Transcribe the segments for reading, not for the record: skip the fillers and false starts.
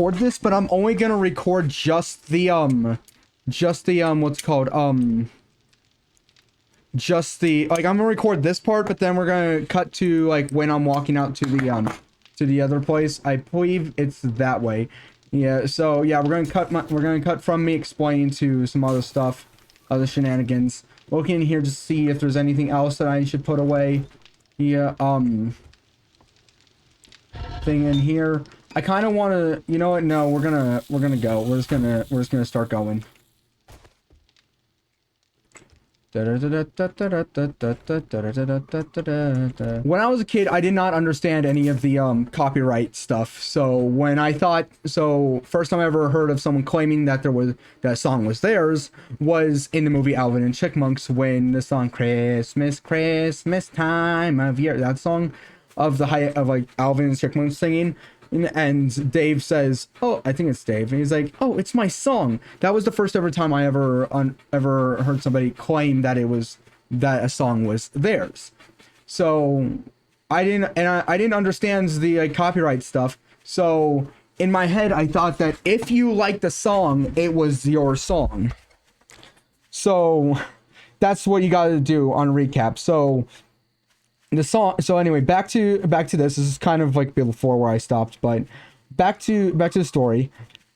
record this, but I'm only gonna record just the what's it called, just the, like, I'm gonna record this part, but then we're gonna cut to, like, when I'm walking out to the other place. I believe it's that way. Yeah, so yeah, we're gonna cut from me explaining to some other stuff, other shenanigans. Looking in here to see if there's anything else that I should put away. Yeah, thing in here. I kind of want to, you know what? No, we're gonna go. We're just gonna start going. When I was a kid, I did not understand any of the copyright stuff. So when I thought, first time I ever heard of someone claiming that that song was theirs was in the movie Alvin and Chipmunks, when the song Christmas time of year, that song of like Alvin and Chipmunks singing. And Dave says, oh, I think it's Dave. And he's like, oh, it's my song. That was the first ever time I ever heard somebody claim that that a song was theirs. So I didn't understand the copyright stuff. So in my head, I thought that if you liked the song, it was your song. So that's what you got to do on recap. So the song, so anyway, back to this. This is kind of like before where I stopped, but back to the story.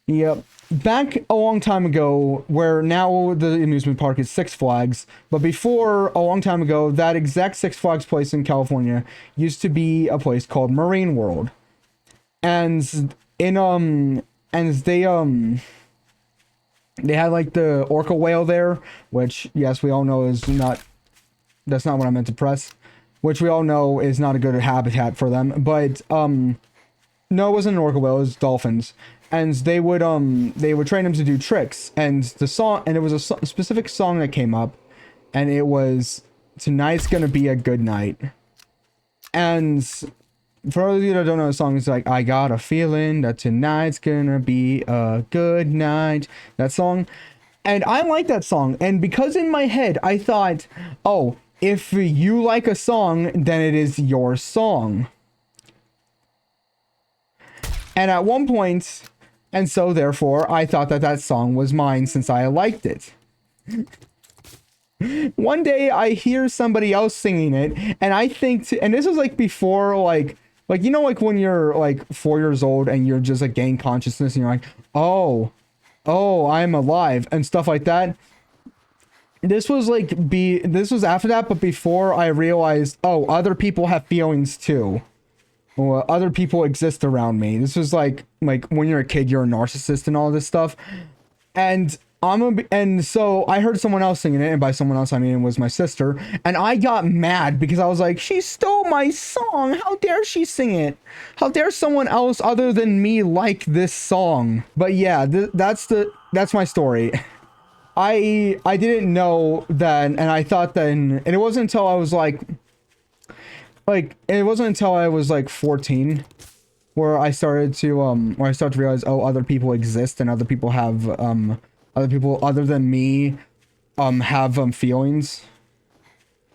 Yep. Back a long time ago, where now the amusement park is Six Flags, but before, a long time ago, that exact Six Flags place in California used to be a place called Marine World. And they had like the orca whale there, which yes, we all know that's not what I meant to press. Which we all know is not a good habitat for them, but no, it wasn't an orca whale, it was dolphins, and they would train them to do tricks, and it was a specific song that came up, and it was "Tonight's Gonna Be a Good Night," and for those of you that don't know the song, it's like, I got a feeling that tonight's gonna be a good night, that song, and I like that song, and because in my head I thought, oh, if you like a song, then it is your song. And at one point, and so therefore, I thought that song was mine since I liked it. One day I hear somebody else singing it, and I think, and this was like before, like, you know, like when you're like 4 years old and you're just like gaining consciousness and you're like, oh, I'm alive and stuff like that. This was after that, but before I realized, oh, other people have feelings too. Or other people exist around me. This was like when you're a kid, you're a narcissist and all this stuff. And so I heard someone else singing it, and by someone else I mean it was my sister, and I got mad because I was like, she stole my song. How dare she sing it? How dare someone else other than me like this song? But yeah, that's my story. I didn't know that, and I thought then, and it wasn't until I was like it wasn't until I was like 14 where I started to realize, oh, other people exist, and other people have other people other than me have feelings.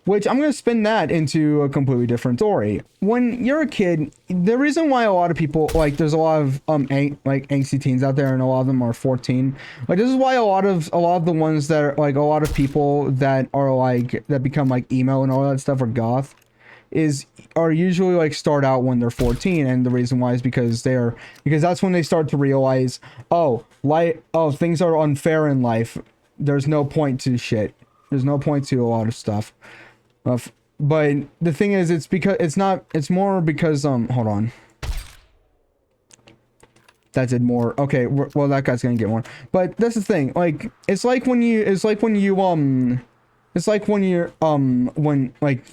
Which I'm going to spin that into a completely different story. When you're a kid, the reason why a lot of people, like, there's a lot of angsty teens out there, and a lot of them are 14. Like, this is why a lot of the ones that are like, a lot of people that are like, that become like emo and all that stuff, or goth, are usually like start out when they're 14, and the reason why is because that's when they start to realize, things are unfair in life. There's no point to shit. There's no point to a lot of stuff. But the thing is, it's more because, hold on. That did more. Okay, well, that guy's gonna get more. But that's the thing, like, when you're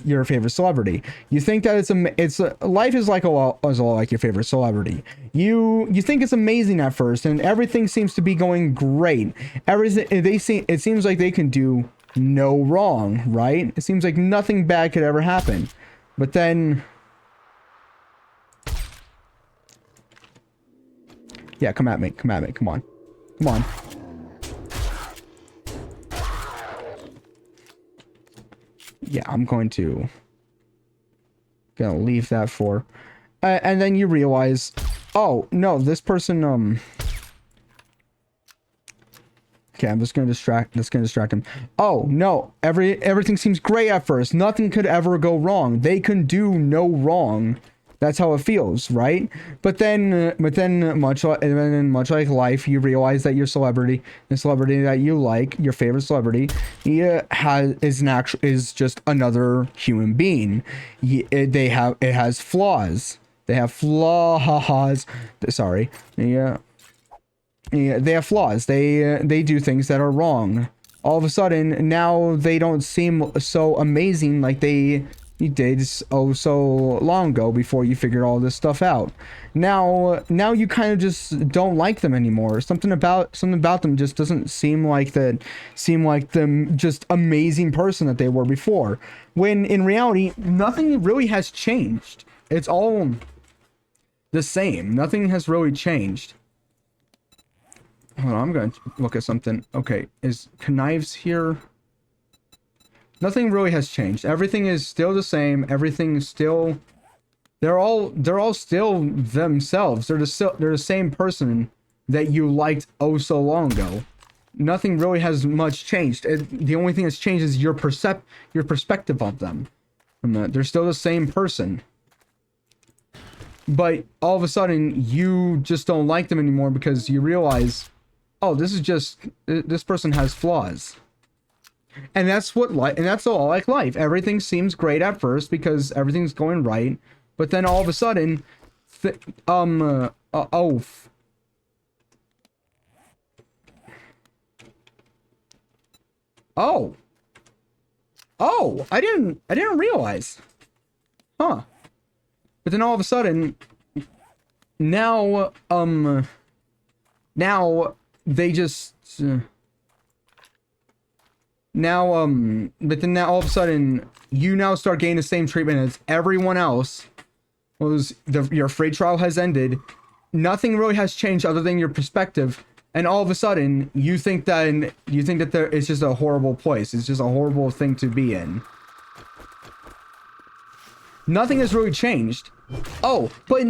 your favorite celebrity. You think that life is like a lot like your favorite celebrity. You think it's amazing at first, and everything seems to be going great. It seems like they can do no wrong, right? It seems like nothing bad could ever happen. But then, yeah, come at me, come on. Yeah, I'm gonna leave that for, and then you realize, Oh, no, this person, okay, I'm just gonna distract him. Oh, no, everything seems great at first. Nothing could ever go wrong. They can do no wrong. That's how it feels, right? But then, much like life, you realize that your celebrity, the celebrity that you like, your favorite celebrity, is just another human being. It has flaws. They have flaws. Sorry. Yeah. Yeah, they have flaws. They do things that are wrong. All of a sudden, now they don't seem so amazing like they did so long ago before you figured all this stuff out. Now you kind of just don't like them anymore. Something about them just doesn't seem like them just amazing person that they were before. When in reality, nothing really has changed. It's all the same. Nothing has really changed. Hold on, I'm gonna look at something. Okay, is Knives here? Nothing really has changed. Everything is still the same. Everything is still. They're all still themselves. They're the same person that you liked oh so long ago. Nothing really has much changed. The only thing that's changed is your perspective of them. They're still the same person. But all of a sudden, you just don't like them anymore because you realize, oh, this person has flaws. And that's all like life. Everything seems great at first because everything's going right, but then all of a sudden, I didn't realize. Huh. But then all of a sudden, now they just but then now all of a sudden you now start getting the same treatment as everyone else. Your free trial has ended. Nothing really has changed other than your perspective, and all of a sudden you think that it's just a horrible place. It's just a horrible thing to be in. Nothing has really changed. Oh, but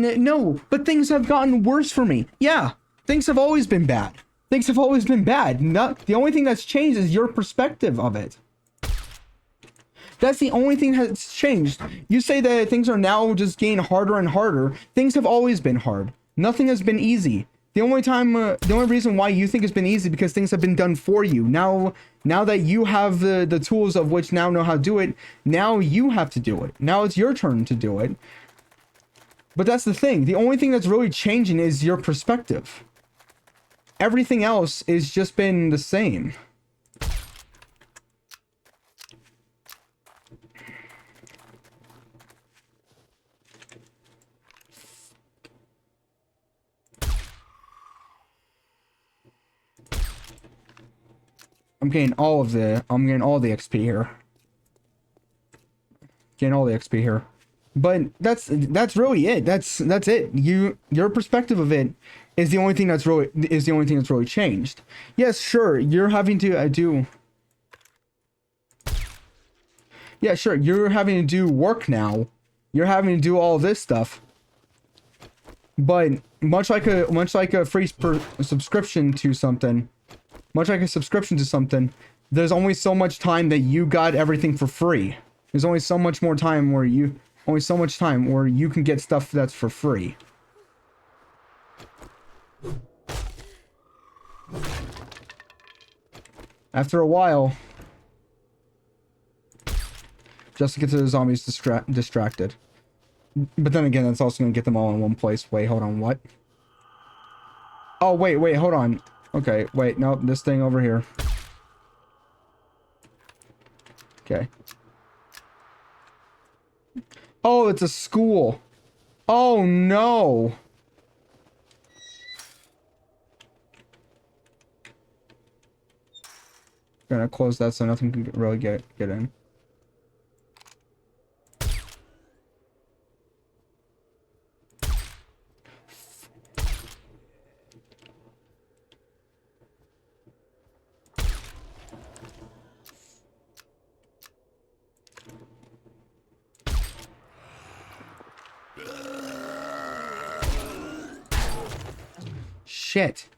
things have gotten worse for me. Yeah, things have always been bad. Things have always been bad. The only thing that's changed is your perspective of it. That's the only thing that's changed. You say that things are now just getting harder and harder. Things have always been hard. Nothing has been easy. The only reason why you think it's been easy because things have been done for you. Now that you have the tools of which now know how to do it, now you have to do it. Now it's your turn to do it. But that's the thing. The only thing that's really changing is your perspective. Everything else is just been the same. I'm getting all the XP here. Getting all the XP here. But that's really it. That's it. Your perspective of it is the only thing that's really changed. Yes, sure, you're having to do. Yeah, sure, you're having to do work now. You're having to do all this stuff. But much like a free subscription to something, there's only so much time that you got everything for free. There's only so much time where you can get stuff that's for free. After a while, just to get to the zombies distracted. But then again, that's also gonna get them all in one place. Wait, hold on, what? Oh, wait, hold on. Okay, wait, no, this thing over here. Okay. Oh, it's a school. Oh, no. Gonna close that so nothing can really get in. shit.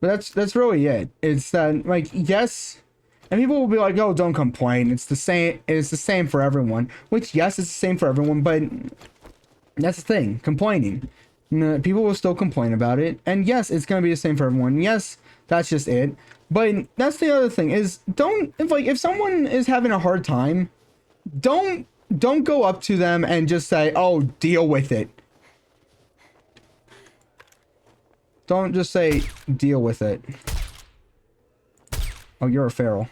But that's really it. It's that, like, yes, and people will be like, oh, don't complain. It's the same for everyone. Which, yes, it's the same for everyone, but that's the thing. Complaining. People will still complain about it. And yes, it's going to be the same for everyone. Yes, that's just it. But that's the other thing is, if someone is having a hard time, don't go up to them and just say, oh, deal with it. Don't just say, deal with it. Oh, you're a feral.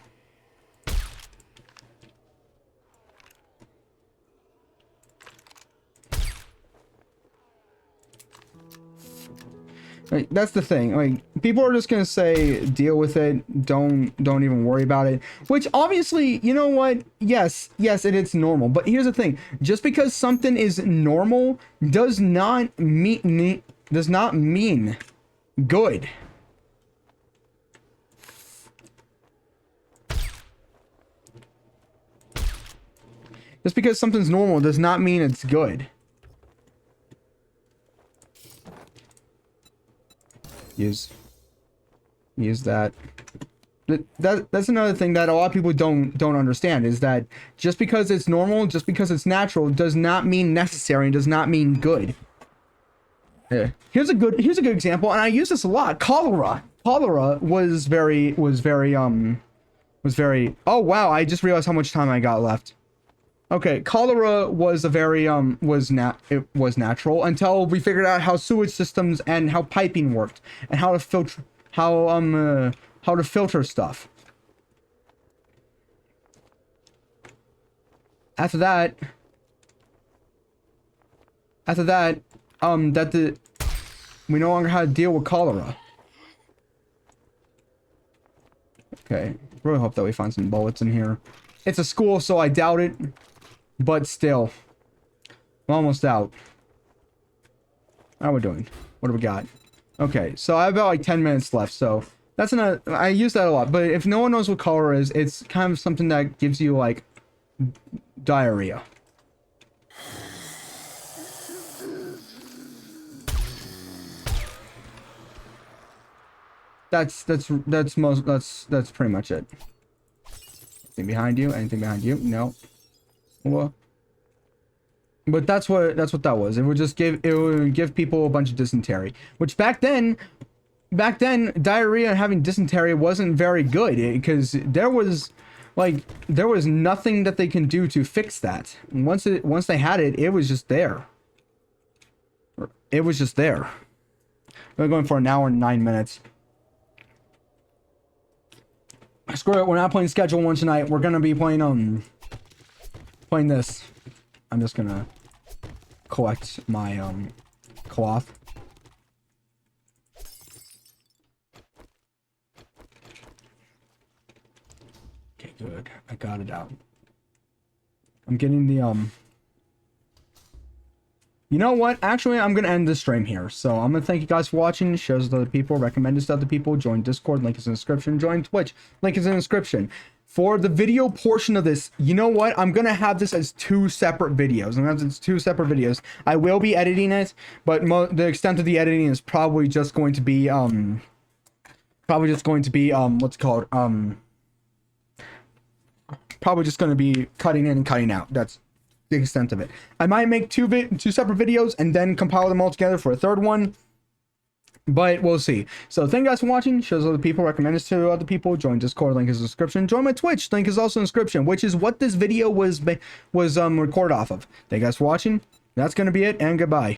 Like, that's the thing. Like, people are just gonna say, deal with it. Don't even worry about it. Which, obviously, you know what? Yes, it's normal. But here's the thing. Just because something is normal does not mean good. Just because something's normal does not mean it's good. Use that. That's another thing that a lot of people don't understand, is that just because it's normal, just because it's natural, does not mean necessary and does not mean good. Yeah. Here's a good example, and I use this a lot. Cholera was very oh wow, I just realized how much time I got left. Okay, cholera was a very it was natural until we figured out how sewage systems and how piping worked and how to filter stuff. After that we no longer had to deal with cholera. Okay, really hope that we find some bullets in here. It's a school, so I doubt it. But still, I'm almost out. How are we doing? What do we got? Okay, so I have about like 10 minutes left, so that's another. I use that a lot, but if no one knows what cholera is, it's kind of something that gives you like diarrhea. That's pretty much it. Anything behind you? Anything behind you? No. Well, but that's what that was. It would give people a bunch of dysentery, which back then diarrhea and having dysentery wasn't very good, because there was nothing that they can do to fix that. Once they had it, it was just there. It was just there. We're going for an hour and 9 minutes. Screw it, we're not playing Schedule 1 tonight. We're gonna be playing this. I'm just gonna collect my cloth. Okay, good. I got it out. I'm getting the You know what? Actually, I'm gonna end this stream here. So I'm gonna thank you guys for watching. Shows to other people, recommend this to other people, join Discord, link is in the description, join Twitch, link is in the description. For the video portion of this, you know what? I'm gonna have this as 2 separate videos. I will be editing it, but the extent of the editing is probably just going to be probably just going to be cutting in and cutting out. That's the extent of it. I might make two separate videos and then compile them all together for a third one, but we'll see. So thank you guys for watching. Shows other people, recommend this to other people, join Discord, link is in the description, join my Twitch, link is also in the description, which is what this video was recorded off of. Thank you guys for watching. That's gonna be it, and goodbye.